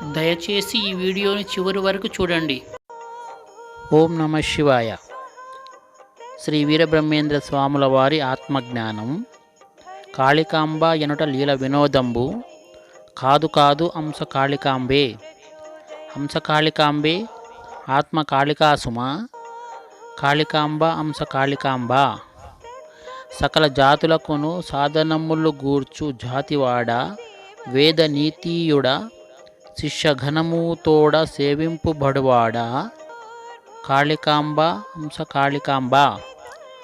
దయచేసి ఈ వీడియోని చివరి వరకు చూడండి. ఓం నమ శివాయ. శ్రీ వీరబ్రహ్మేంద్ర స్వాముల వారి ఆత్మజ్ఞానం. కాళికాంబ ఎనుట లీల వినోదంబు. కాదు కాదు హంస కాళికాంబే. హంస కాళికాంబే ఆత్మ కాళికాసుమ. కాళికాంబ హంస కాళికాంబ. సకల జాతులకును సాధనములు గూర్చు జాతివాడ. వేద నీతీయుడ శిష్యఘనముతోడ సేవింపుబడువాడా. కాళికాంబ హంస కాళికాంబ.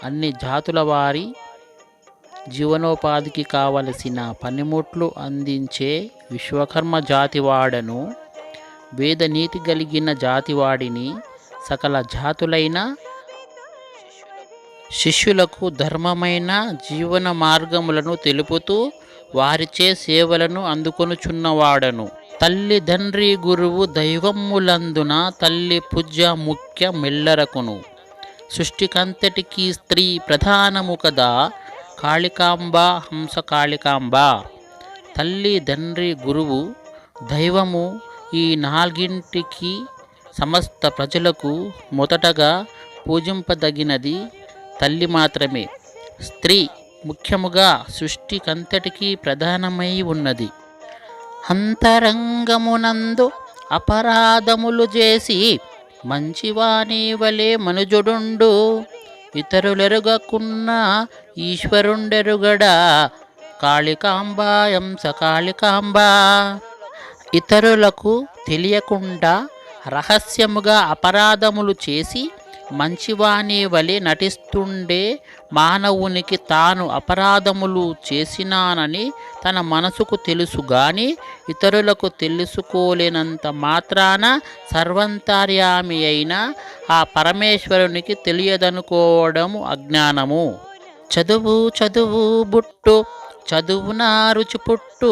అన్ని జాతుల వారి జీవనోపాధికి కావలసిన పనిముట్లు అందించే విశ్వకర్మ జాతివాడను. వేద నీతి కలిగిన జాతివాడిని. సకల జాతులైన శిష్యులకు ధర్మమైన జీవన మార్గములను తెలుపుతూ వారిచే సేవలను అందుకొనుచున్నవాడను. తల్లి తండ్రి గురువు దైవములందున తల్లి పూజ్య ముఖ్య మెల్లరకును. సృష్టికంతటికి స్త్రీ ప్రధానము కదా కాళికాంబ హంస కాళికాంబ. తల్లి తండ్రి గురువు దైవము ఈ నాలుగింటికి సమస్త ప్రజలకు మొదటగా పూజింపదగినది తల్లి మాత్రమే. స్త్రీ ముఖ్యముగా సృష్టికంతటికి ప్రధానమై ఉన్నది. అంతరంగమునందు అపరాధములు చేసి మంచివాని వలె మనుజుడుండు. ఇతరులెరుగకున్న ఈశ్వరుండెరుగడా. కాళికాంబ హంస కాళికాంబ. ఇతరులకు తెలియకుండా రహస్యముగా అపరాధములు చేసి మంచివాని వలె నటిస్తుండే మానవునికి తాను అపరాధములు చేసినానని తన మనసుకు తెలుసు గాని ఇతరులకు తెలుసుకోలేనంత మాత్రాన సర్వంతర్యామి అయిన ఆ పరమేశ్వరునికి తెలియదనుకోవడము అజ్ఞానము. చదువు చదువు బుట్టు చదువున రుచి పుట్టు.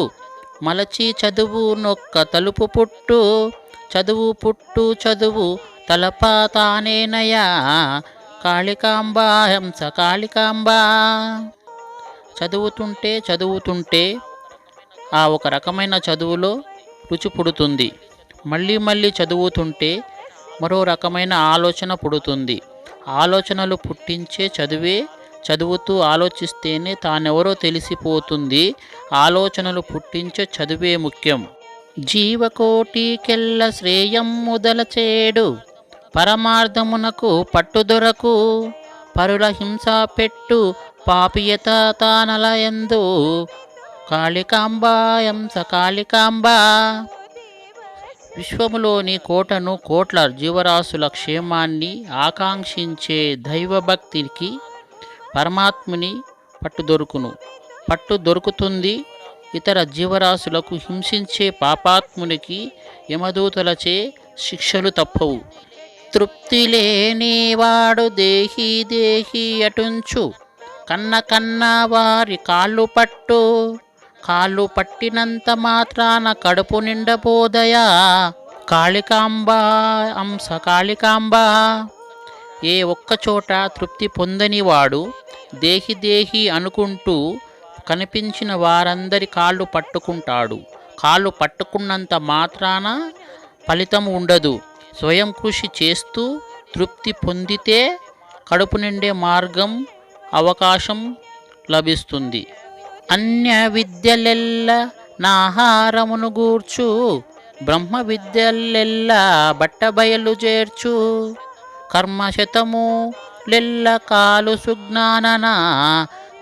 మలచి చదువు నొక్క తలుపు పుట్టు. చదువు పుట్టు చదువు తలప తానేనయా. కాళికాంబ హంస కాళికాంబ. చదువుతుంటే ఆ ఒక రకమైన చదువులో రుచి పుడుతుంది. మళ్ళీ మళ్ళీ చదువుతుంటే మరో రకమైన ఆలోచన పుడుతుంది. ఆలోచనలు పుట్టించే చదువే. చదువుతూ ఆలోచిస్తేనే తానెవరో తెలిసిపోతుంది. ఆలోచనలు పుట్టించే చదువే ముఖ్యం. జీవకోటికెల్ల శ్రేయం ముదలచేడు. పరమార్థమునకు పట్టుదొరకు. పరుల హింస పెట్టు పాపియత తానలయందు. కాళికాంబ హంస కాళికాంబ. విశ్వములోని కోట్ల జీవరాశుల క్షేమాన్ని ఆకాంక్షించే దైవభక్తికి పరమాత్ముని పట్టు దొరుకుతుంది. ఇతర జీవరాశులకు హింసించే పాపాత్మునికి యమదూతలచే శిక్షలు తప్పవు. తృప్తి లేనివాడు దేహి దేహి అటుంచు. కన్న వారి కాళ్ళు పట్టు. కాళ్ళు పట్టినంత మాత్రాన కడుపు నిండబోదయా. కాళికాంబ హంస కాళికాంబ. ఏ ఒక్కచోట తృప్తి పొందనివాడు దేహి దేహి అనుకుంటూ కనిపించిన వారందరి కాళ్ళు పట్టుకుంటాడు. కాళ్ళు పట్టుకున్నంత మాత్రాన ఫలితం ఉండదు. స్వయం కృషి చేస్తూ తృప్తి పొందితే కడుపు నిండే మార్గం అవకాశం లభిస్తుంది. అన్య విద్యలెల్ల నాహారమును గూర్చు. బ్రహ్మ విద్యలెల్ల బట్టబయలు చేర్చు. కర్మశతము లెల్ల కాలు సుజ్ఞానన.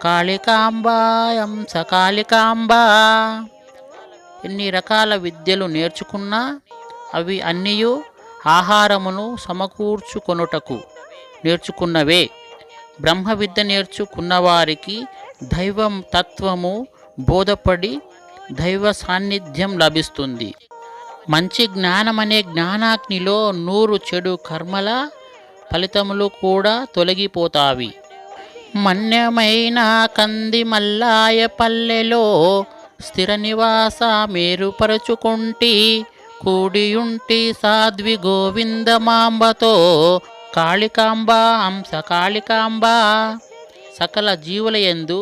కాళికాంబ హంస కాళికాంబ. ఎన్ని రకాల విద్యలు నేర్చుకున్నా అవి అన్నీయు ఆహారమును సమకూర్చుకొనుటకు నేర్చుకున్నవే. బ్రహ్మ విద్య నేర్చుకున్నవారికి దైవం తత్వము బోధపడి దైవ సాన్నిధ్యం లభిస్తుంది. మంచి జ్ఞానమనే జ్ఞానాగ్నిలో 100 చెడు కర్మల ఫలితములు కూడా తొలగిపోతావి. మన్యమైన కంది మల్లాయ పల్లెలో స్థిర నివాస మేరుపరచుకుంటి. కూడియుంటి సాధ్వి గోవిందమాంబతో. కాళికాంబ హంస కాళికాంబ. సకల జీవులయందు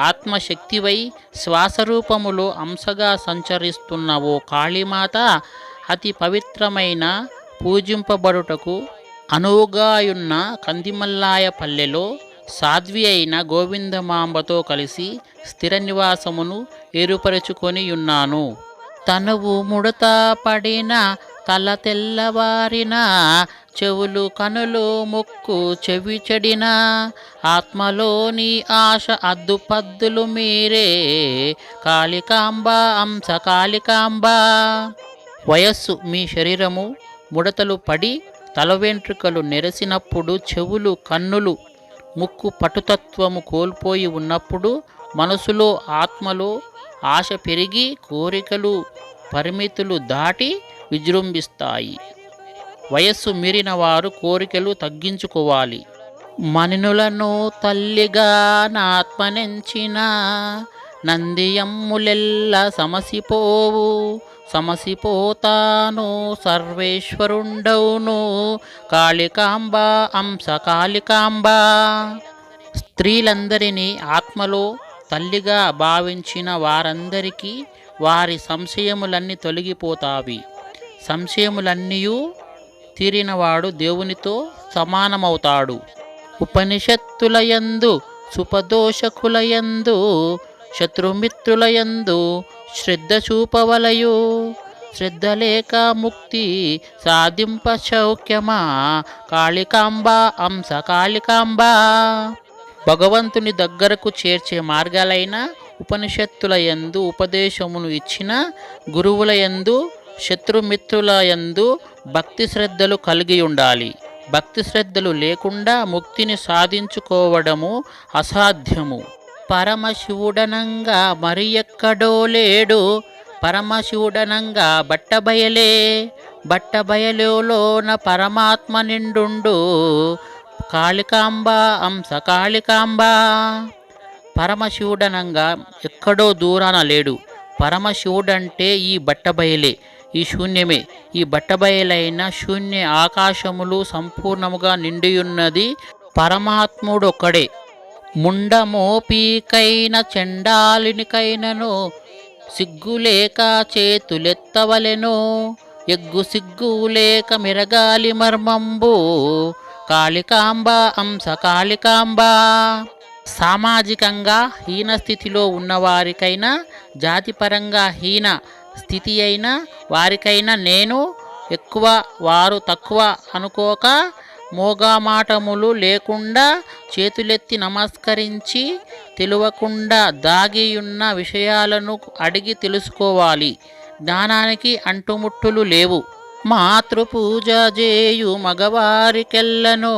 ఆత్మశక్తివై శ్వాసరూపములో అంశగా సంచరిస్తున్న ఓ కాళీమాత అతి పవిత్రమైన పూజింపబడుటకు అనువుగాయున్న కందిమల్లాయ పల్లెలో సాధ్వి అయిన గోవిందమాంబతో కలిసి స్థిర నివాసమును ఏర్పరచుకొనియున్నాను. తనువు ముడత పడిన తల తెల్లవారిన చెవులు కనులు ముక్కు చెవి చెడిన ఆత్మలోని ఆశ అద్దుపద్దులు మీరే కాళికాంబ అంశ కాళికాంబ. వయస్సు మీ శరీరము ముడతలు పడి తల వెంట్రుకలు నెరసినప్పుడు, చెవులు కన్నులు ముక్కు పటుతత్వము కోల్పోయి ఉన్నప్పుడు, మనసులో ఆత్మలో ఆశ పెరిగి కోరికలు పరిమితులు దాటి విజృంభిస్తాయి. వయస్సు మీరిన వారు కోరికలు తగ్గించుకోవాలి. మనులను తల్లిగా నాత్మనెంచిన నందియమ్ములెల్ల సమసిపోవు, సమసిపోతాను సర్వేశ్వరుండవును కాళికాంబ అంశ కాళికాంబ. స్త్రీలందరినీ ఆత్మలో తల్లిగా భావించిన వారందరికీ వారి సంశయములన్నీ తొలగిపోతావి. సంశయములన్నీయూ తీరినవాడు దేవునితో సమానమవుతాడు. ఉపనిషత్తులయందు సుపదోషకులయందు శత్రుమిత్రులయందు శ్రద్ధ చూపవలయు, శ్రద్ధ లేక ముక్తి సాధింప శౌక్యమా కాళికాంబ అంశ కాళికాంబ. భగవంతుని దగ్గరకు చేర్చే మార్గాలైన ఉపనిషత్తులయందు ఉపదేశమును ఇచ్చిన గురువులయందు శత్రుమిత్రులయందు భక్తి శ్రద్ధలు కలిగి ఉండాలి. భక్తి శ్రద్ధలు లేకుండా ముక్తిని సాధించుకోవడము అసాధ్యము. పరమశివుడనంగా మరి ఎక్కడో లేడు, పరమశివుడనంగా బట్టబయలే, బట్టబయలులోన పరమాత్మ నిండుండు కాళికాంబ అంశ కాళికాంబ. పరమశివుడనంగా ఎక్కడో దూరాన లేడు. పరమశివుడంటే ఈ బట్టబయలే, ఈ శూన్యమే. ఈ బట్టబయలైన శూన్య ఆకాశములు సంపూర్ణముగా నిండియున్నది పరమాత్ముడొక్కడే. ముండమోపీకైన చండాలునికైనను సిగ్గులేక చేతులెత్తవలెను, ఎగ్గు సిగ్గులేక మిరగాలి మర్మంబు కాళికాంబ అంశ కాళికాంబ. సామాజికంగా హీన స్థితిలో ఉన్నవారికైనా, జాతిపరంగా హీన స్థితి అయిన వారికైనా నేను ఎక్కువ వారు తక్కువ అనుకోక మోగామాటములు లేకుండా చేతులెత్తి నమస్కరించి తెలియకుండా దాగియున్న విషయాలను అడిగి తెలుసుకోవాలి. జ్ఞానానికి అంటుముట్టులు లేవు. మాతృపూజ చేయు మగవారికెల్లను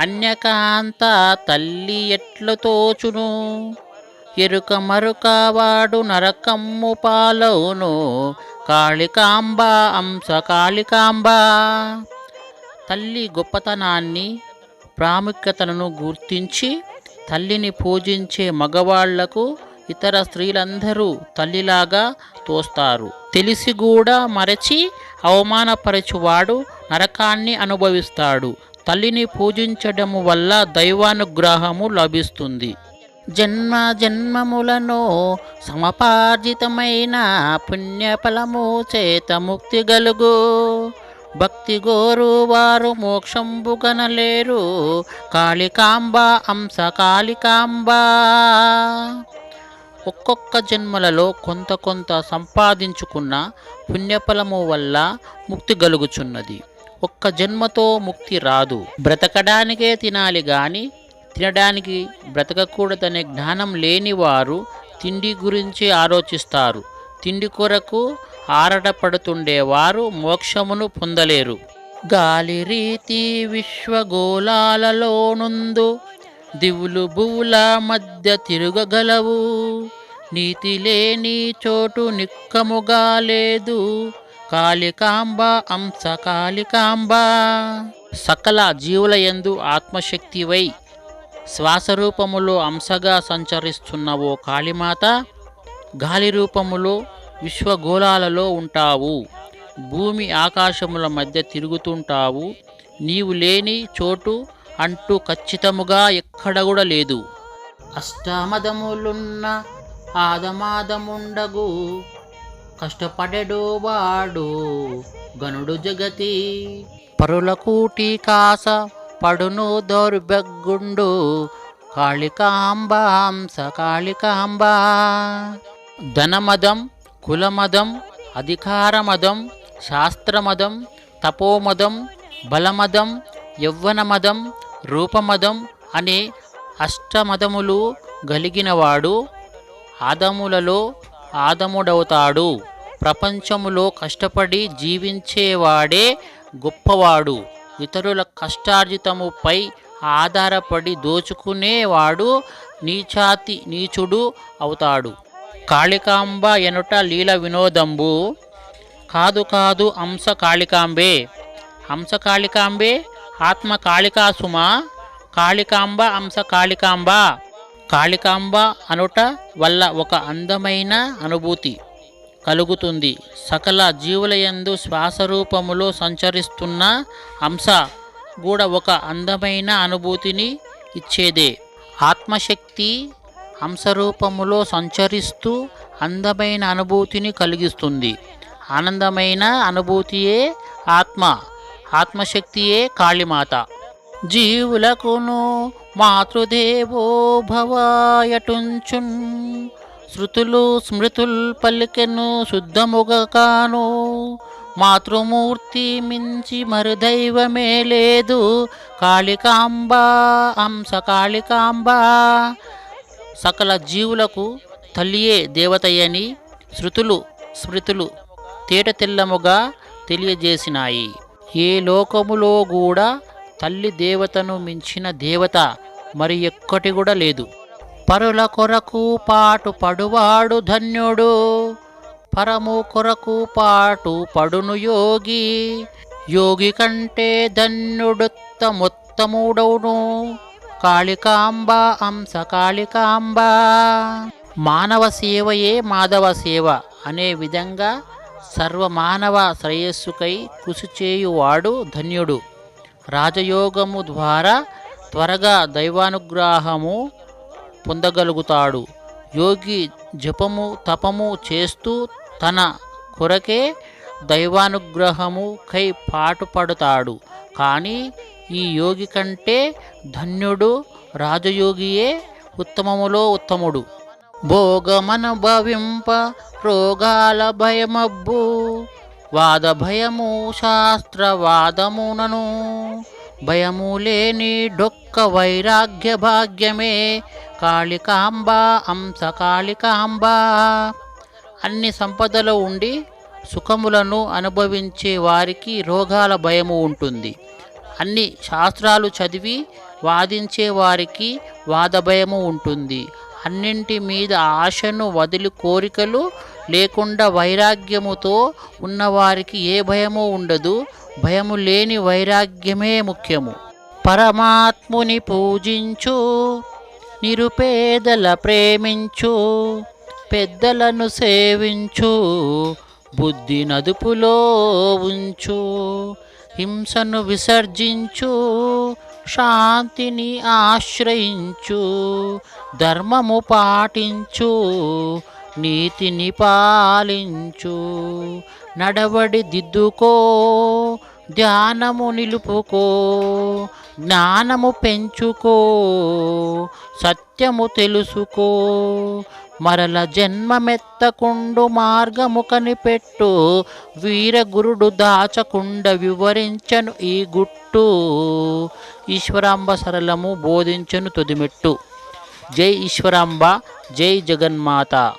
అన్యకాంత తల్లి ఎట్లు తోచును, ఎరుక మరుక వాడు నరకమ్ము పాలవును కాళికాంబ అంశ కాళికాంబ. తల్లి గొప్పతనాన్ని ప్రాముఖ్యతను గుర్తించి తల్లిని పూజించే మగవాళ్లకు ఇతర స్త్రీలందరూ తల్లిలాగా తోస్తారు. తెలిసి కూడా మరచి అవమానపరచువాడు నరకాన్ని అనుభవిస్తాడు. తల్లిని పూజించడము వల్ల దైవానుగ్రహము లభిస్తుంది. జన్మ జన్మములను సమపార్జితమైన పుణ్యఫలము చేత ముక్తి గలుగు, భక్తి గోరు వారు మోక్షంబుగనలేరు కాళికాంబ అంశ కాళికాంబ. ఒక్కొక్క జన్మలలో కొంత కొంత సంపాదించుకున్న పుణ్యఫలము వల్ల ముక్తి గలుగుచున్నది. ఒక్క జన్మతో ముక్తి రాదు. బ్రతకడానికే తినాలి గాని తినడానికి బ్రతకకూడదనే జ్ఞానం లేని వారు తిండి గురించి ఆలోచిస్తారు. తిండి కొరకు ఆరాటపడుతుండేవారు మోక్షమును పొందలేరు. గాలి రీతి విశ్వగోళాలలోనుందు దివులు భువుల మధ్య తిరుగగలవు, నీతి లేని చోటు నిక్కముగా లేదు కాళికాంబ అంశ కాళికాంబ. సకల జీవులయందు ఆత్మశక్తివై శ్వాసరూపములో అంశగా సంచరిస్తున్న ఓ కాళీమాత, గాలి రూపములో విశ్వగోళాలలో ఉంటావు. భూమి ఆకాశముల మధ్య తిరుగుతుంటావు. నీవు లేని చోటు అంటూ ఖచ్చితముగా ఎక్కడ కూడా లేదు. అష్టామదములున్న ఆదమాదముండగు కష్టపడెడు వాడు గనుడు జగతి. పరుల కూటి కాస పడును దౌర్భగ్గుండు కాళికాంబ హంస కాళికాంబ. ధనమదం, కులమదం, అధికారమదం, శాస్త్రమదం, తపోమదం, బలమదం, యవ్వనమదం, రూపమదం అనే అష్టమదములు గలిగినవాడు ఆదములలో ఆదముడవుతాడు. ప్రపంచములో కష్టపడి జీవించేవాడే గొప్పవాడు. ఇతరుల కష్టార్జితముపై ఆధారపడి దోచుకునేవాడు నీచుడు అవుతాడు. కాళికాంబ ఎనుట లీల వినోదంబు కాదు కాదు హంస కాళికాంబే. హంస కాళికాంబే ఆత్మ కాళికాసుమ. కాళికాంబ హంస కాళికాంబ. కాళికాంబ అనుట వల్ల ఒక అందమైన అనుభూతి కలుగుతుంది. సకల జీవులయందు శ్వాసరూపములో సంచరిస్తున్న హంస కూడా ఒక అందమైన అనుభూతిని ఇచ్చేదే. ఆత్మశక్తి హంసరూపములో సంచరిస్తూ అందమైన అనుభూతిని కలిగిస్తుంది. ఆనందమైన అనుభూతియే ఆత్మ. ఆత్మశక్తియే కాళీమాత. జీవులకును మాతృదేవో భవాయటుంచున్ శృతులు స్మృతుల్ పలికెను శుద్ధముగకాను. మాతృమూర్తి మించి మరి దైవమే లేదు. కాళికాంబ హంస కాళికాంబ. సకల జీవులకు తల్లియే దేవతయని శృతులు స్మృతులు తేటతెల్లముగా తెలియజేసినాయి. ఏ లోకములో కూడా తల్లి దేవతను మించిన దేవత మరి ఎక్కటి కూడా లేదు. పరుల కొరకు పాటు పడువాడు ధన్యుడు. పరము కొరకు పాటు పడును యోగి. యోగి కంటే ధన్యుడుత్తమోత్తముడవును. కాళికాంబ హంస కాళికాంబ. మానవ సేవయే మాధవ సేవ అనే విధంగా సర్వమానవ శ్రేయస్సుకై కృషి చేయువాడు ధన్యుడు. రాజయోగము ద్వారా త్వరగా దైవానుగ్రహము పొందగలుగుతాడు. యోగి జపము తపము చేస్తూ తన కొరకే దైవానుగ్రహము కై పాటుపడతాడు. కానీ ఈ యోగి కంటే ధన్యుడు రాజయోగియే ఉత్తమములో ఉత్తముడు. భోగమనుభవింప రోగాల భయమబ్బు. వాద భయము శాస్త్రవాదమునను. భయము లేని డొక్క వైరాగ్య భాగ్యమే. కాళికాంబ హంస కాళికాంబ. అన్ని సంపదలు ఉండి సుఖములను అనుభవించే వారికి రోగాల భయము ఉంటుంది. అన్ని శాస్త్రాలు చదివి వాదించే వారికి వాద భయము ఉంటుంది. అన్నింటి మీద ఆశను వదిలి కోరికలు లేకుండా వైరాగ్యముతో ఉన్నవారికి ఏ భయము ఉండదు. భయము లేని వైరాగ్యమే ముఖ్యము. పరమాత్ముని పూజించు. నిరుపేదల ప్రేమించు. పెద్దలను సేవించు. బుద్ధి నదుపులో ఉంచు. హింసను విసర్జించు. శాంతిని ఆశ్రయించు. ధర్మము పాటించు. నీతిని పాలించు. నడవడి దిద్దుకో. ధ్యానము నిలుపుకో. జ్ఞానము పెంచుకో. సత్యము తెలుసుకో. మరల జన్మమెత్తకుండు మార్గము కనిపెట్టు. వీరగురుడు దాచకుండ వివరించను ఈ గుట్టు. ఈశ్వరాంబ సరళము బోధించను తొదిమెట్టు. జై ఈశ్వరాంబ. జై జగన్మాత.